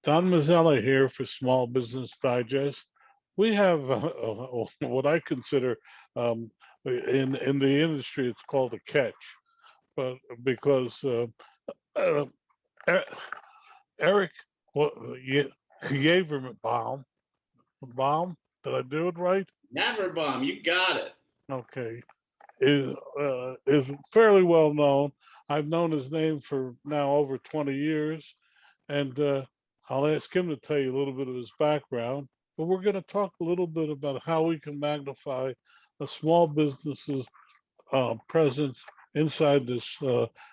Don Mazzella here for Small Business Digest. We have what I consider in the industry it's called a catch, but because uh, E- Eric Yaverbaum, Baum, did I do it right? Yaverbaum, you got it. Okay, is fairly well known. I've known his name for now over 20 years, and I'll ask him to tell you a little bit of his background. But we're going to talk a little bit about how we can magnify a small business's presence inside this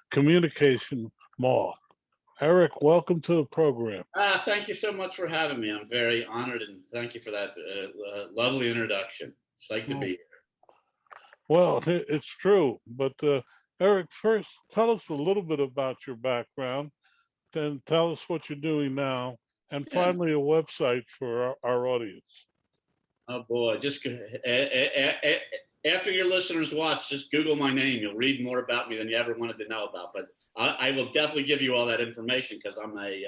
communication mall. Eric, welcome to the program. Thank you so much for having me. I'm very honored and thank you for that lovely introduction. It's like to be Oh, here. well, it's true. But Eric, first, tell us a little bit about your background, then tell us what you're doing now, and Yeah. finally, a website for our audience. Oh boy, after your listeners watch, just Google my name. You'll read more about me than you ever wanted to know about. But I will definitely give you all that information because I'm a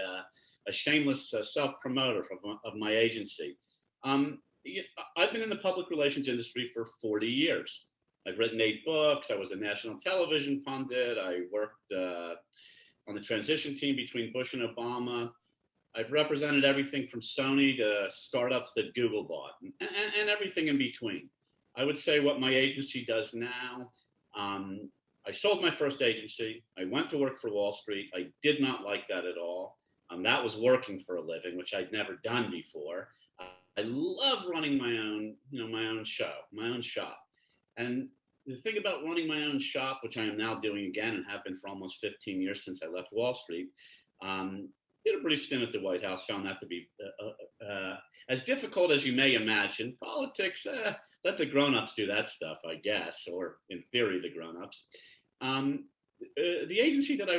shameless self promoter of my agency. Um, I've been in the public relations industry for 40 years. I've written 8 books. I was a national television pundit. I worked on the transition team between Bush and Obama. I've represented everything from Sony to startups that Google bought and everything in between. I would say what my agency does now. I sold my first agency. I went to work for Wall Street. I did not like that at all. That was working for a living, which I'd never done before. I love running my own, my own show, my own shop. And the thing about running my own shop, which I am now doing again and have been for almost 15 years since I left Wall Street, um, did a brief stint at the White House, found that to be as difficult as you may imagine. Politics, let the grown-ups do that stuff, I guess, or in theory, the grown-ups. Um, the agency that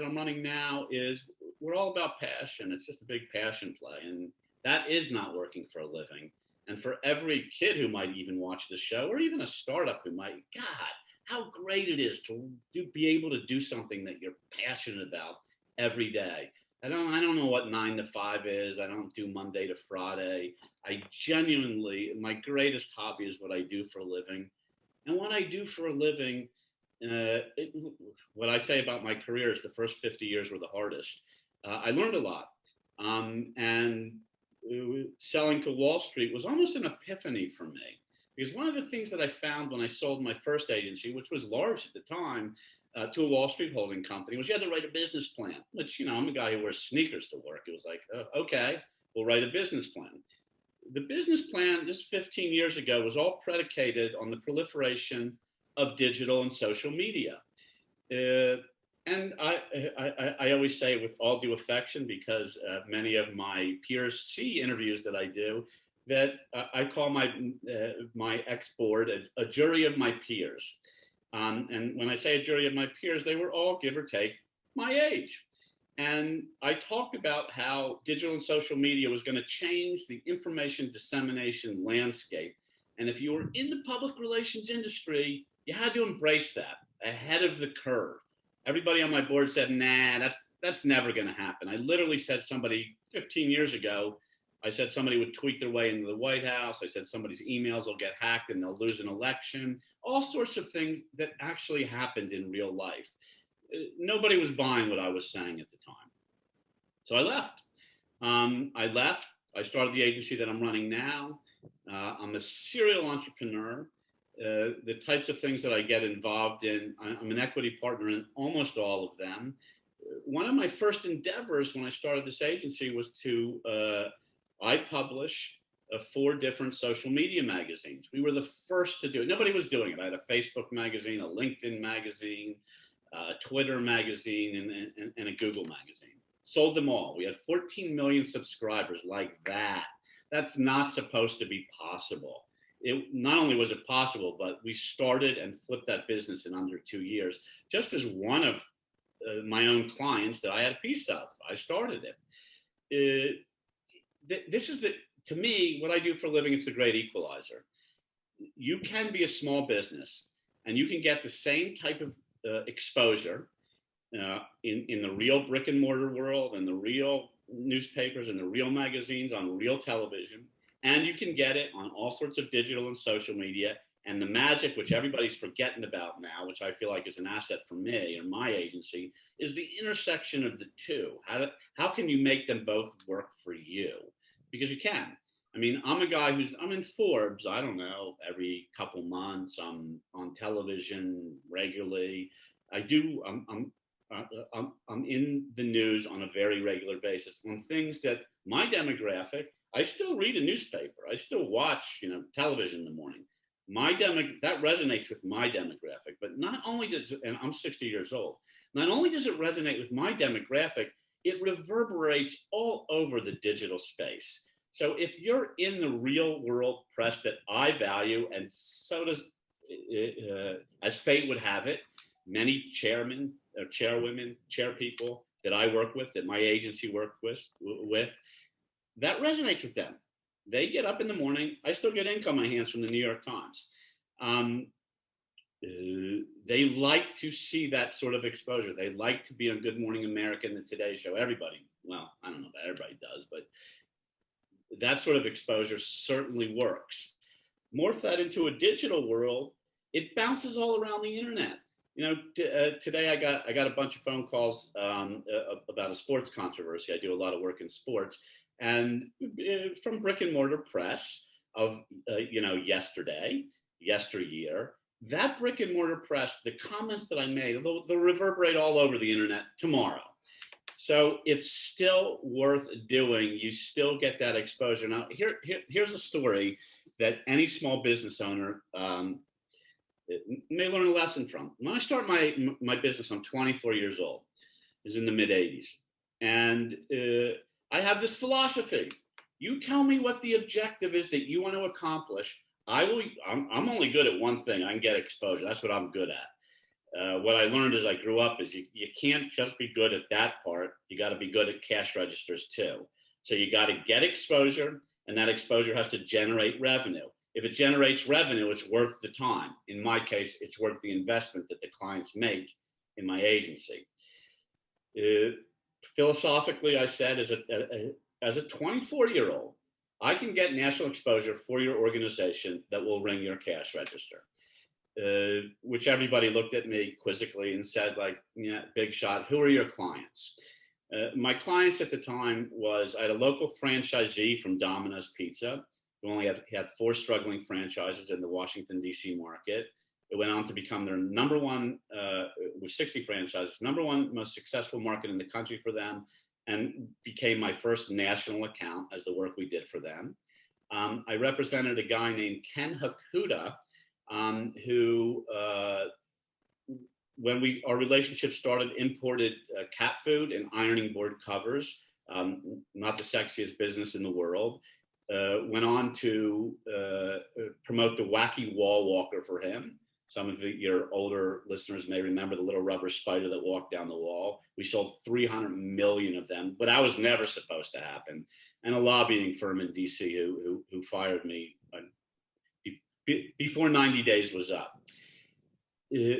I'm running now is we're all about passion. It's just a big passion play, and that is not working for a living. And for every kid who might even watch the show, or even a startup who might, God, how great it is to be able to do something that you're passionate about every day. I don't know what 9 to 5 is. I don't do Monday to Friday. I genuinely, my greatest hobby is what I do for a living. And what I do for a living, it, what I say about my career is the first 50 years were the hardest. I learned a lot. And selling to Wall Street was almost an epiphany for me. Because one of the things that I found when I sold my first agency, which was large at the time, to a Wall Street holding company, was you had to write a business plan, which, I'm a guy who wears sneakers to work. It was like, okay, we'll write a business plan. The business plan, this is 15 years ago, was all predicated on the proliferation of digital and social media. And I always say with all due affection, because many of my peers see interviews that I do, that I call my ex board a jury of my peers. And when I say a jury of my peers, they were all, give or take, my age. And I talked about how digital and social media was going to change the information dissemination landscape. And if you were in the public relations industry, you had to embrace that ahead of the curve. Everybody on my board said, nah, that's never going to happen. I literally said somebody 15 years ago, I said somebody would tweak their way into the White House. I said somebody's emails will get hacked and they'll lose an election. All sorts of things that actually happened in real life. Nobody was buying what I was saying at the time. So I left. I left. I started the agency that I'm running now. I'm a serial entrepreneur. The types of things that I get involved in, I'm an equity partner in almost all of them. One of my first endeavors when I started this agency was I published 4 different social media magazines. We were the first to do it. Nobody was doing it. I had a Facebook magazine, a LinkedIn magazine, a Twitter magazine, and a Google magazine. Sold them all. We had 14 million subscribers like that. That's not supposed to be possible. It not only was it possible, but we started and flipped that business in under 2 years, just as one of my own clients that I had a piece of. I started it. This is to me, what I do for a living, it's the great equalizer. You can be a small business and you can get the same type of exposure in the real brick and mortar world and the real newspapers and the real magazines on real television, and you can get it on all sorts of digital and social media. And the magic, which everybody's forgetting about now, which I feel like is an asset for me or my agency, is the intersection of the two. How can you make them both work for you? Because you can. I mean, I'm a guy I'm in Forbes, I don't know, every couple months. I'm on television regularly. I'm in the news on a very regular basis on things that my demographic. I still read a newspaper. I still watch, television in the morning. That resonates with my demographic. But not only and I'm 60 years old, not only does it resonate with my demographic, it reverberates all over the digital space. So if you're in the real world press that I value, and so does, as fate would have it, many chairmen, chairwomen, chairpeople that I work with, that my agency works with, that resonates with them. They get up in the morning. I still get ink on my hands from the New York Times. They like to see that sort of exposure. They like to be on Good Morning America and the Today Show. Everybody, well, I don't know if everybody does, but that sort of exposure certainly works. Morph that into a digital world, it bounces all around the internet. Today I got a bunch of phone calls about a sports controversy. I do a lot of work in sports, and from brick and mortar press of yesteryear. That brick and mortar press, the comments that I made, they'll reverberate all over the internet tomorrow. So it's still worth doing. You still get that exposure. Now, here's a story that any small business owner may learn a lesson from. When I start my business, I'm 24 years old. It was in the mid 80s. And I have this philosophy. You tell me what the objective is that you want to accomplish. I'm only good at one thing. I can get exposure. That's what I'm good at. What I learned as I grew up is you can't just be good at that part. You got to be good at cash registers too. So you got to get exposure, and that exposure has to generate revenue. If it generates revenue, it's worth the time. In my case, it's worth the investment that the clients make in my agency. Philosophically, I said, as a 24-year-old, I can get national exposure for your organization that will ring your cash register. Which everybody looked at me quizzically and said, like, yeah, big shot, who are your clients? My clients at the time I had a local franchisee from Domino's Pizza, who only had 4 struggling franchises in the Washington, D.C. market. It went on to become their number one, with 60 franchises, number one most successful market in the country for them, and became my first national account as the work we did for them. I represented a guy named Ken Hakuda, who, when our relationship started, imported cat food and ironing board covers, not the sexiest business in the world. Went on to promote the wacky wall walker for him. Some of your older listeners may remember the little rubber spider that walked down the wall. We sold 300 million of them, but that was never supposed to happen. And a lobbying firm in DC who fired me before 90 days was up.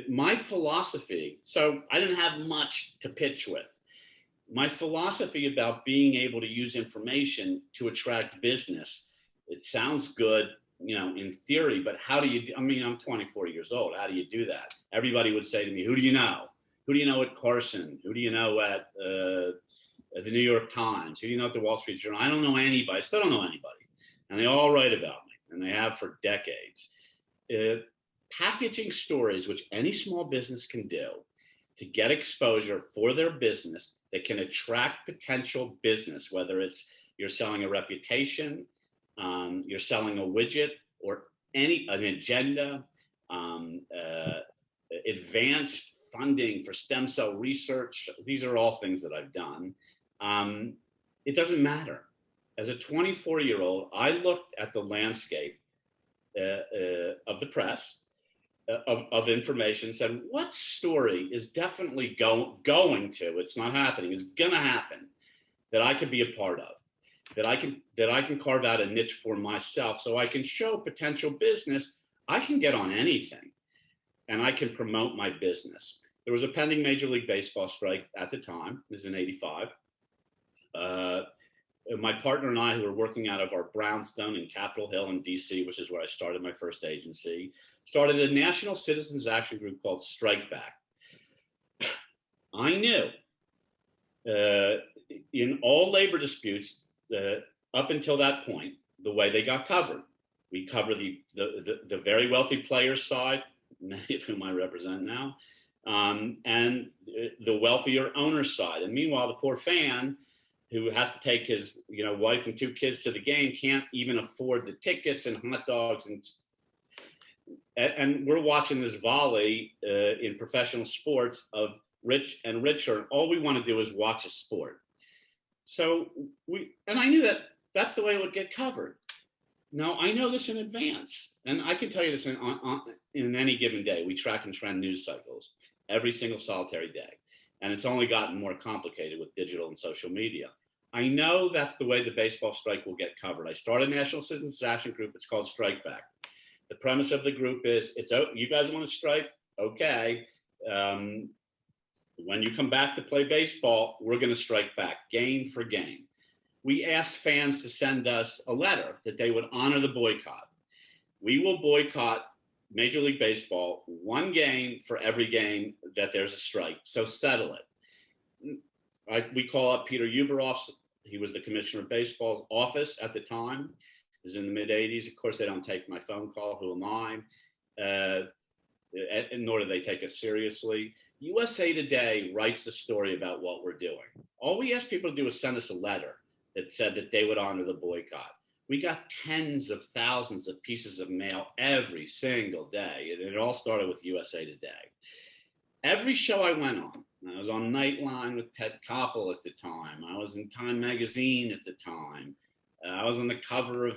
My philosophy, so I didn't have much to pitch with. My philosophy about being able to use information to attract business, it sounds good, in theory, but how do you, I'm 24 years old. How do you do that? Everybody would say to me, who do you know? Who do you know at Carson? Who do you know at the New York Times? Who do you know at the Wall Street Journal? I don't know anybody. I still don't know anybody. And they all write about me, and they have for decades. Packaging stories, which any small business can do to get exposure for their business that can attract potential business, whether it's you're selling a reputation, you're selling a widget, or an agenda, advanced funding for stem cell research. These are all things that I've done. It doesn't matter. As a 24-year-old, I looked at the landscape of the press, of information, said, what story is definitely going to, it's not happening, is going to happen, that I could be a part of, that I can carve out a niche for myself, so I can show potential business. I can get on anything, and I can promote my business. There was a pending Major League Baseball strike at the time. This is in '85. my partner and I, who were working out of our brownstone in Capitol Hill in DC, which is where I started my first agency, started a national citizens action group called Strike Back. I knew in all labor disputes up until that point, the way they got covered. We cover the very wealthy players' side, many of whom I represent now, and the wealthier owner's side. And meanwhile, the poor fan who has to take his wife and 2 kids to the game can't even afford the tickets and hot dogs, and we're watching this volley in professional sports of rich and richer. All we want to do is watch a sport. So I knew that that's the way it would get covered. Now, I know this in advance, and I can tell you this in any given day. We track and trend news cycles every single solitary day, and it's only gotten more complicated with digital and social media. I know that's the way the baseball strike will get covered. I started a National Citizens Action Group. It's called Strike Back. The premise of the group is, you guys want to strike? Okay. When you come back to play baseball, we're going to strike back, game for game. We asked fans to send us a letter that they would honor the boycott. We will boycott Major League Baseball 1 game for every game that there's a strike. So settle it. We call up Peter Yaverbaum. He was the commissioner of baseball's office at the time. It was in the mid 80s. Of course, they don't take my phone call. Who am I? And nor do they take us seriously. USA Today writes a story about what we're doing. All we asked people to do was send us a letter that said that they would honor the boycott. We got tens of thousands of pieces of mail every single day. And it all started with USA Today. Every show I went on, I was on Nightline with Ted Koppel at the time. I was in Time Magazine at the time. I was on the cover of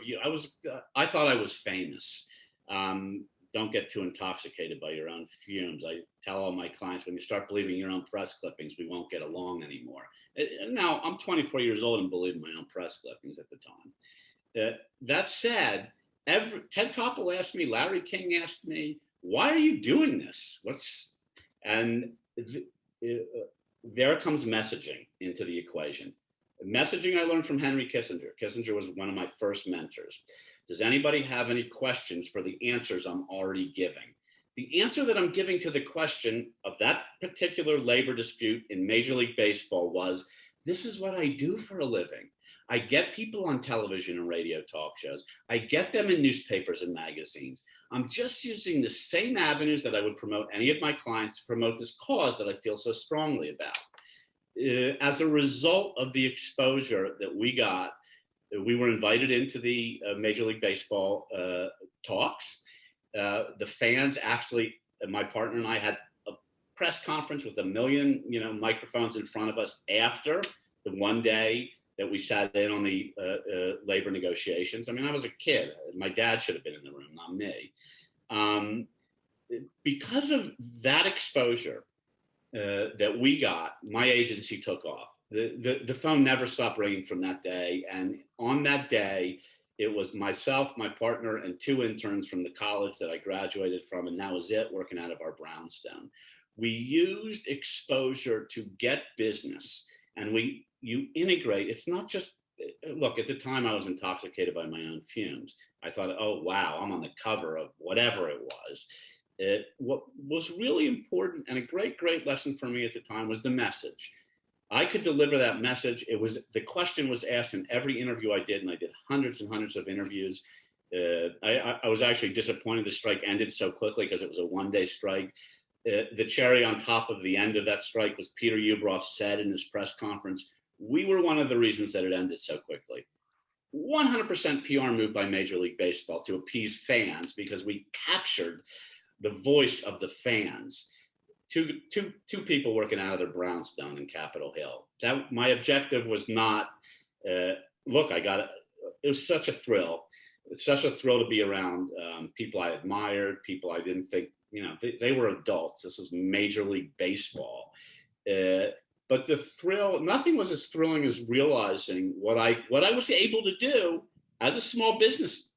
I thought I was famous. Don't get too intoxicated by your own fumes. I tell all my clients, when you start believing your own press clippings, we won't get along anymore. Now, I'm 24 years old and believe my own press clippings at the time. That said, Ted Koppel asked me, Larry King asked me, why are you doing this? There comes messaging into the equation. Messaging I learned from Henry Kissinger. Kissinger was one of my first mentors. Does anybody have any questions for the answers I'm already giving? The answer that I'm giving to the question of that particular labor dispute in Major League Baseball was, this is what I do for a living. I get people on television and radio talk shows. I get them in newspapers and magazines. I'm just using the same avenues that I would promote any of my clients to promote this cause that I feel so strongly about. As a result of the exposure that we got, we were invited into the Major League Baseball talks. The fans actually, my partner and I had a press conference with 1 million, microphones in front of us after the one day that we sat in on the labor negotiations. I mean, I was a kid. My dad should have been in the room, not me. Because of that exposure that we got, my agency took off. The phone never stopped ringing from that day. And on that day, it was myself, my partner, and 2 interns from the college that I graduated from, and that was it, working out of our brownstone. We used exposure to get business, and you integrate. It's not just, look, at the time I was intoxicated by my own fumes. I thought, oh, wow, I'm on the cover of whatever it was. What was really important and a great, great lesson for me at the time was the message. I could deliver that message. The question was asked in every interview I did, and I did hundreds and hundreds of interviews. I was actually disappointed the strike ended so quickly because it was a 1-day strike. The cherry on top of the end of that strike was Peter Yaverbaum said in his press conference, we were one of the reasons that it ended so quickly. 100% PR move by Major League Baseball to appease fans because we captured the voice of the fans. Two people working out of their brownstone in Capitol Hill. That my objective was not, look, it was such a thrill. It's such a thrill to be around people I admired, people I didn't think, they were adults. This was Major League Baseball. But the thrill, nothing was as thrilling as realizing what I was able to do as a small business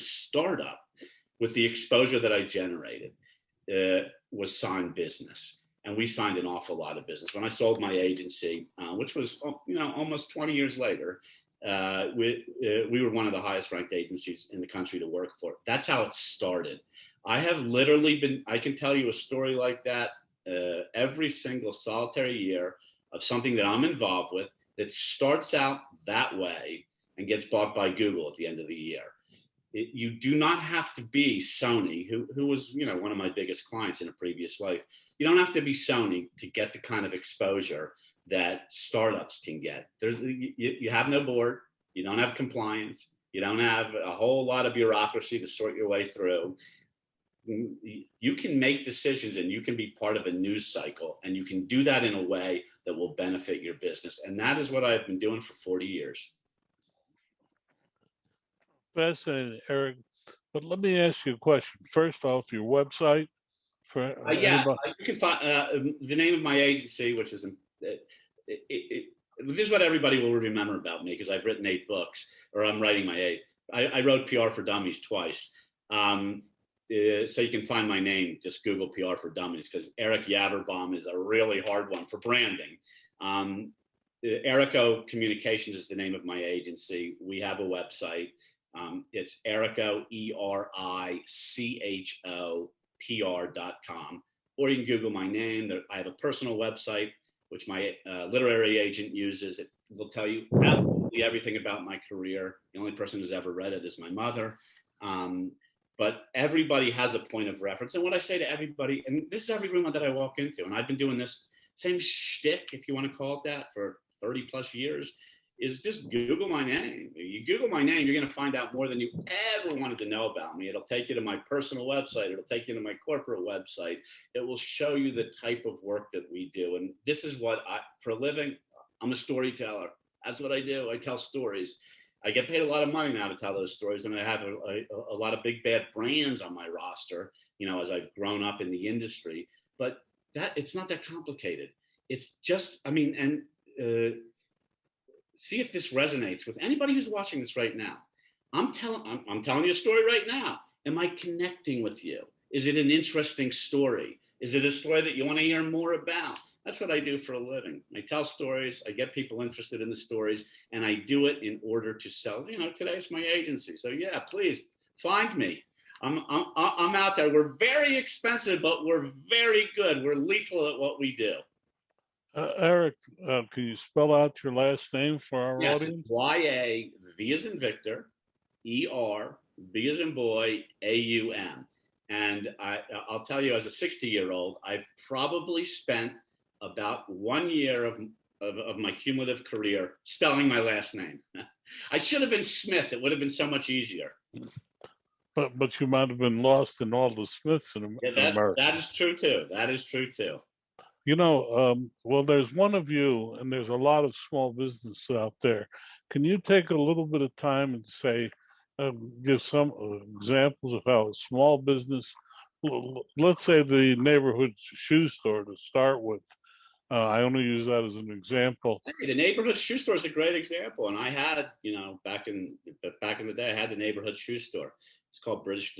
startup with the exposure that I generated. Was signed business. and we signed an awful lot of business. When I sold my agency, which was almost 20 years later, we were one of the highest ranked agencies in the country to work for. That's how it started. I have literally I can tell you a story like that every single solitary year of something that I'm involved with that starts out that way and gets bought by Google at the end of the year. You do not have to be Sony, who was one of my biggest clients in a previous life. You don't have to be Sony to get the kind of exposure that startups can get. You have no board, you don't have compliance, you don't have a whole lot of bureaucracy to sort your way through. You can make decisions and you can be part of a news cycle, and you can do that in a way that will benefit your business. And that is what I've been doing for 40 years. Fascinating, Eric. But let me ask you a question. First off, your website for anybody. You can find the name of my agency, which is this is what everybody will remember about me, because I've written 8 books, or I'm writing my 8th. I wrote PR for Dummies twice. So you can find my name, just Google PR for Dummies, because Eric Yaverbaum is a really hard one for branding. Ericho Communications is the name of my agency. We have a website. It's Ericho, ERICHO, PR.com. Or you can Google my name. I have a personal website, which my literary agent uses. It will tell you absolutely everything about my career. The only person who's ever read it is my mother. But everybody has a point of reference. And what I say to everybody, and this is every room that I walk into, and I've been doing this same shtick, if you want to call it that, for 30 plus years, is just Google my name. You Google my name, you're going to find out more than you ever wanted to know about me. It'll take you to my personal website. It'll take you to my corporate website. It will show you the type of work that we do. And this is what for a living, I'm a storyteller. That's what I do. I tell stories. I get paid a lot of money now to tell those stories, and I have a lot of big bad brands on my roster, as I've grown up in the industry. But it's not that complicated. It's just, see if this resonates with anybody who's watching this right now. I'm telling you a story right now. Am I connecting with you? Is it an interesting story? Is it a story that you want to hear more about? That's what I do for a living. I tell stories. I get people interested in the stories, and I do it in order to sell. Today's my agency, so yeah, please find me. I'm out there. We're very expensive, but we're very good. We're lethal at what we do. Eric, can you spell out your last name for our audience? Y-A, V as in Victor, E-R, B as in boy, A-U-M. And I'll tell you, as a 60-year-old, I've probably spent about 1 year of my cumulative career spelling my last name. I should have been Smith. It would have been so much easier. But you might have been lost in all the Smiths in America. That is true too. That is true too. Well, there's one of you, and there's a lot of small businesses out there. Can you take a little bit of time and say, give some examples of how a small business, let's say the neighborhood shoe store to start with. I only use that as an example. Hey, the neighborhood shoe store is a great example, and I had, back in the day, I had the neighborhood shoe store. It's called British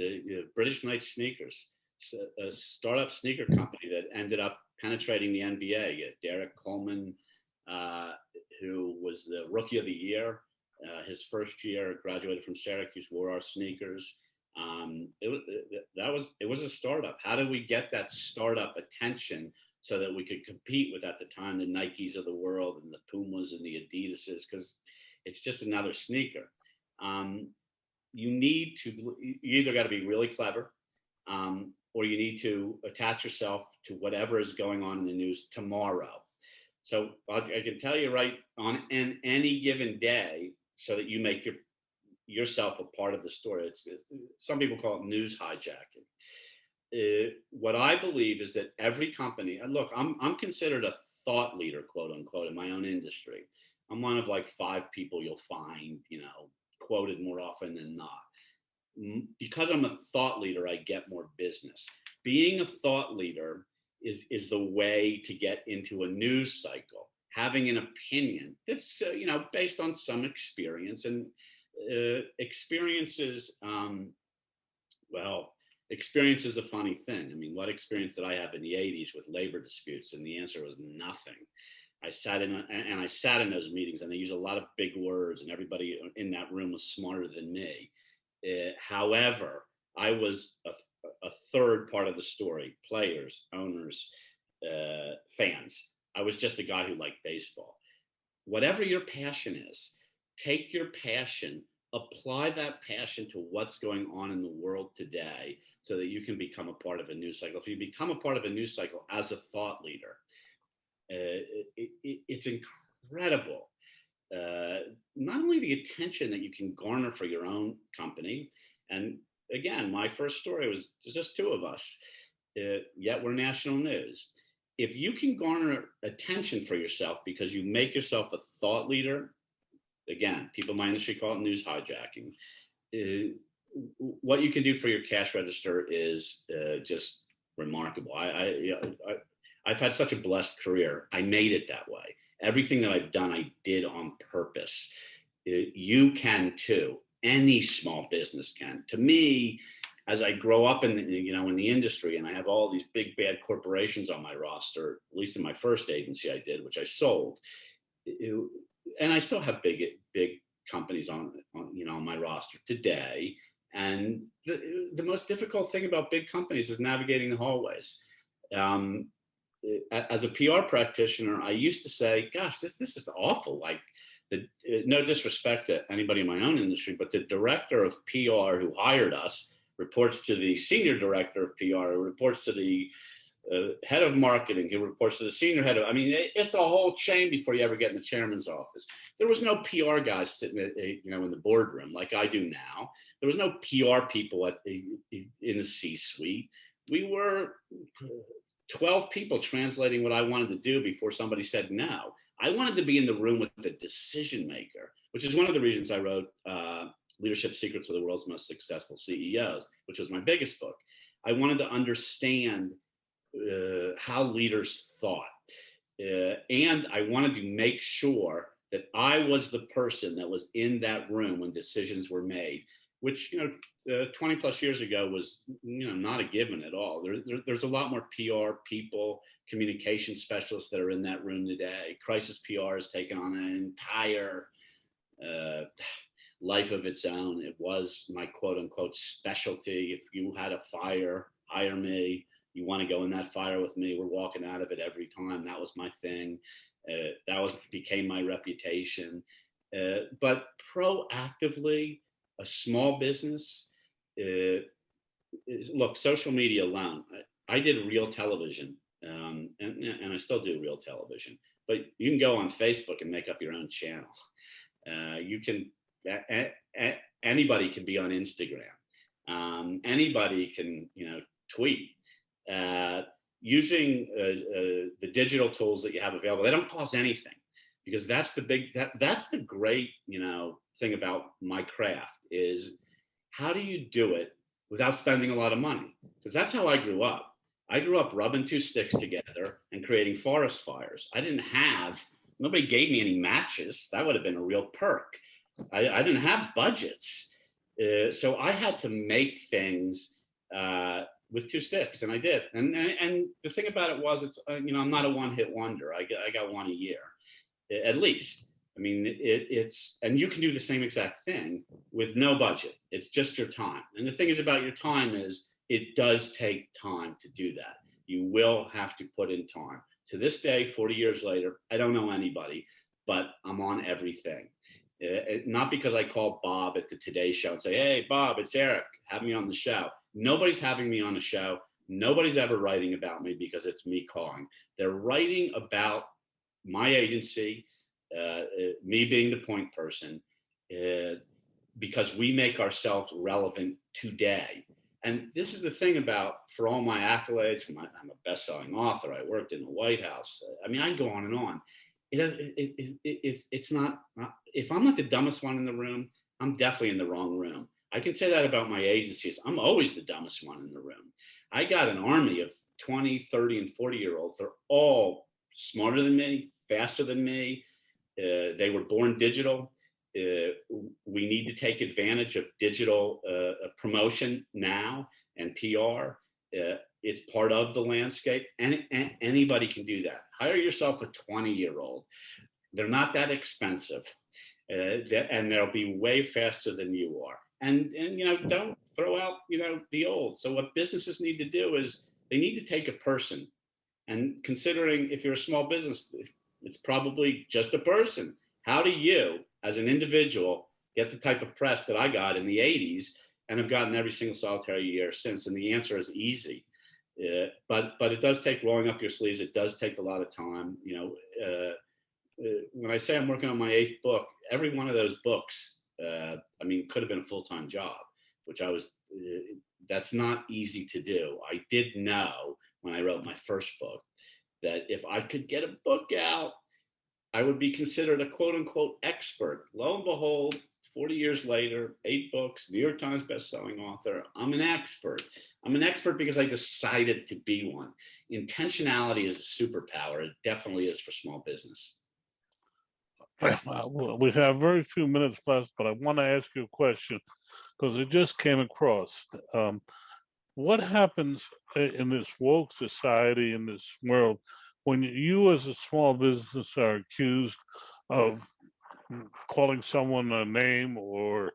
Knight Sneakers. It's a startup sneaker company that ended up penetrating the NBA. Derek Coleman, who was the rookie of the year, his first year, graduated from Syracuse, wore our sneakers. It was a startup. How did we get that startup attention so that we could compete with, at the time, the Nikes of the world and the Pumas and the Adidases? Because it's just another sneaker. You either got to be really clever, or you need to attach yourself to whatever is going on in the news tomorrow. So I can tell you right on any given day, so that you make yourself a part of the story. Some people call it news hijacking. What I believe is that every company, and look, I'm considered a thought leader, quote unquote, in my own industry. I'm one of like 5 people you'll find, quoted more often than not. Because I'm a thought leader, I get more business. Being a thought leader is the way to get into a news cycle. Having an opinion that's based on some experience, and experiences. experience is a funny thing. I mean, what experience did I have in the 80s with labor disputes? And the answer was nothing. I sat in those meetings, and they used a lot of big words, and everybody in that room was smarter than me. However, I was a third part of the story: players, owners, fans. I was just a guy who liked baseball. Whatever your passion is, take your passion, apply that passion to what's going on in the world today so that you can become a part of a news cycle. If you become a part of a news cycle as a thought leader, it's incredible. Not only the attention that you can garner for your own company, and again, my first story was just two of us, yet we're national news. If you can garner attention for yourself because you make yourself a thought leader, again, people in my industry call it news hijacking. What you can do for your cash register is just remarkable. I've had such a blessed career. I made it that way. Everything that I've done, I did on purpose. You can too. Any small business can. To me, as I grow up in the industry, and I have all these big bad corporations on my roster, at least in my first agency I did, which I sold, and I still have big companies on my roster today. And the most difficult thing about big companies is navigating the hallways. As a PR practitioner, I used to say, "Gosh, this is awful." Like, no disrespect to anybody in my own industry, but the director of PR who hired us reports to the senior director of PR, who reports to the head of marketing, who reports to the senior head of. I mean, it's a whole chain before you ever get in the chairman's office. There was no PR guys sitting, in the boardroom like I do now. There was no PR people in the C-suite. We were 12 people translating what I wanted to do before somebody said no. I wanted to be in the room with the decision maker, which is one of the reasons I wrote Leadership Secrets of the World's Most Successful CEOs, which was my biggest book. I wanted to understand how leaders thought. And I wanted to make sure that I was the person that was in that room when decisions were made, which, 20 plus years ago was, not a given at all. There's a lot more PR people, communication specialists that are in that room today. Crisis PR has taken on an entire life of its own. It was my quote unquote specialty. If you had a fire, hire me. You want to go in that fire with me? We're walking out of it every time. That was my thing. Became my reputation. But proactively, a small business, look, social media alone. I did real television, and I still do real television. But you can go on Facebook and make up your own channel. You can. Anybody can be on Instagram. Anybody can, tweet. Using the digital tools that you have available, they don't cost anything, because that's the great thing about my craft is how do you do it without spending a lot of money? Because that's how I grew up. I grew up rubbing two sticks together and creating forest fires. Nobody gave me any matches. That would have been a real perk. I didn't have budgets, so I had to make things with two sticks, and I did. And the thing about it was, it's I'm not a one-hit wonder. I got one a year, at least. I mean, it's and you can do the same exact thing with no budget. It's just your time. And the thing is about your time is it does take time to do that. You will have to put in time. To this day, 40 years later, I don't know anybody, but I'm on everything. Not because I call Bob at the Today Show and say, "Hey, Bob, it's Eric. Have me on the show." Nobody's having me on a show. Nobody's ever writing about me because it's me calling. They're writing about my agency, me being the point person, because we make ourselves relevant today. And this is the thing about, for all my accolades, I'm a best-selling author. I worked in the White House. I mean, I can go on and on. It's not, if I'm not the dumbest one in the room, I'm definitely in the wrong room. I can say that about my agencies. I'm always the dumbest one in the room. I got an army of 20, 30, and 40-year-olds. They're all smarter than me, faster than me. They were born digital. we need to take advantage of digital promotion now and PR. It's part of the landscape, and anybody can do that. Hire yourself a 20-year-old. They're not that expensive, and they'll be way faster than you are. And don't throw out the old. So what businesses need to do is they need to take a person, and considering if you're a small business, it's probably just a person. How do you, as an individual, get the type of press that I got in the 80s and have gotten every single solitary year since? And the answer is easy. But it does take rolling up your sleeves. It does take a lot of time. When I say I'm working on my 8th book, every one of those books, could have been a full-time job, which I was. That's not easy to do. I did know when I wrote my first book that if I could get a book out, I would be considered a quote unquote expert. Lo and behold, 40 years later, 8 books, New York Times bestselling author. I'm an expert. I'm an expert because I decided to be one. Intentionality is a superpower. It definitely is for small business. We have very few minutes left, but I want to ask you a question because it just came across. What happens in this woke society, in this world, when you as a small business are accused of calling someone a name or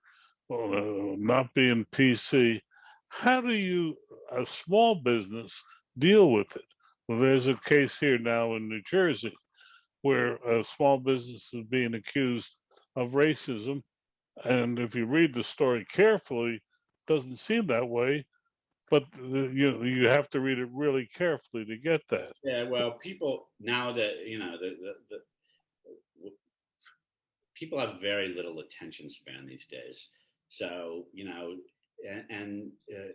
not being PC? How do you, a small business, deal with it? Well, there's a case here now in New Jersey where a small business is being accused of racism. And if you read the story carefully, it doesn't seem that way, but you have to read it really carefully to get that. Yeah, well, people now that people have very little attention span these days. So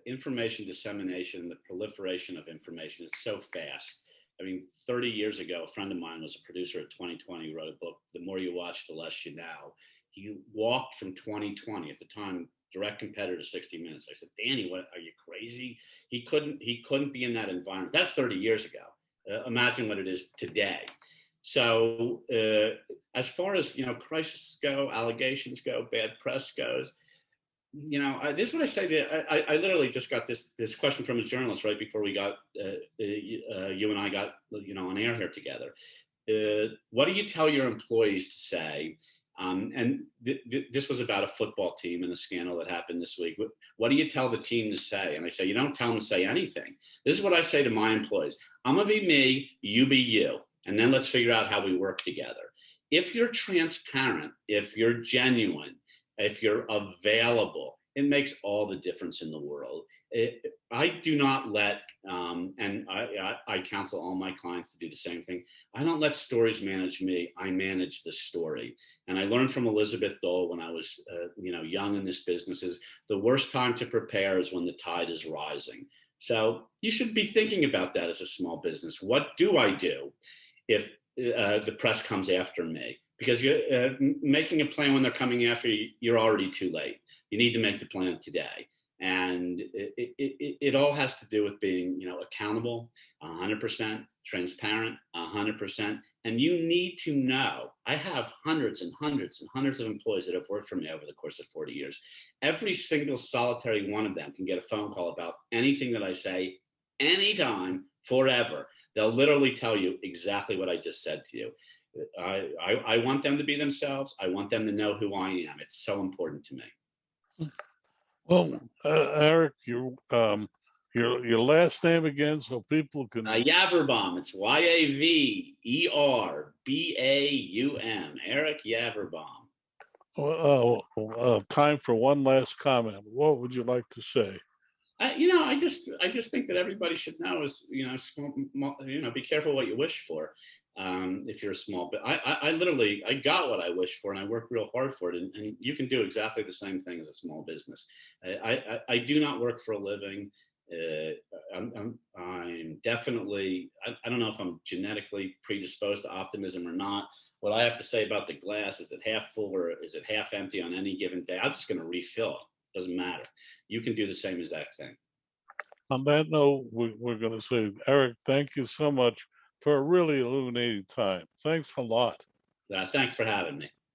information dissemination, the proliferation of information is so fast. I mean, 30 years ago, a friend of mine was a producer at 2020, wrote a book, The More You Watch, The Less You Know. He walked from 2020, at the time, direct competitor to 60 Minutes. I said, Danny, what, are you crazy? He couldn't be in that environment. That's 30 years ago. Imagine what it is today. So as far as, crises go, allegations go, bad press goes, this is what I say to I literally just got this question from a journalist right before we got you and I got on air here together. What do you tell your employees to say? This was about a football team and a scandal that happened this week. What do you tell the team to say? And I say, you don't tell them to say anything. This is what I say to my employees. I'm gonna be me, you be you, and then let's figure out how we work together. If you're transparent, if you're genuine, if you're available, it makes all the difference in the world. I do not let, and I counsel all my clients to do the same thing. I don't let stories manage me. I manage the story. And I learned from Elizabeth Dole when I was, young in this business is the worst time to prepare is when the tide is rising. So you should be thinking about that as a small business. What do I do if the press comes after me? Because you're making a plan when they're coming after you, you're already too late. You need to make the plan today. And it all has to do with being, accountable, 100%, transparent, 100%. And you need to know, I have hundreds and hundreds and hundreds of employees that have worked for me over the course of 40 years. Every single solitary one of them can get a phone call about anything that I say, anytime, forever. They'll literally tell you exactly what I just said to you. I want them to be themselves. I want them to know who I am. It's so important to me. Well, Eric, your last name again, so people can. Yaverbaum. It's Yaverbaum. Eric Yaverbaum. Time for one last comment. What would you like to say? I just think that everybody should know is, be careful what you wish for. If you're a small, but I literally got what I wished for, and I worked real hard for it. And you can do exactly the same thing as a small business. I do not work for a living. I'm definitely, I don't know if I'm genetically predisposed to optimism or not. What I have to say about the glass, is it half full or is it half empty on any given day? I'm just going to refill it. Doesn't matter. You can do the same exact thing. On that note, we're going to say, Eric, thank you so much for a really illuminating time. Thanks a lot. Thanks for having me.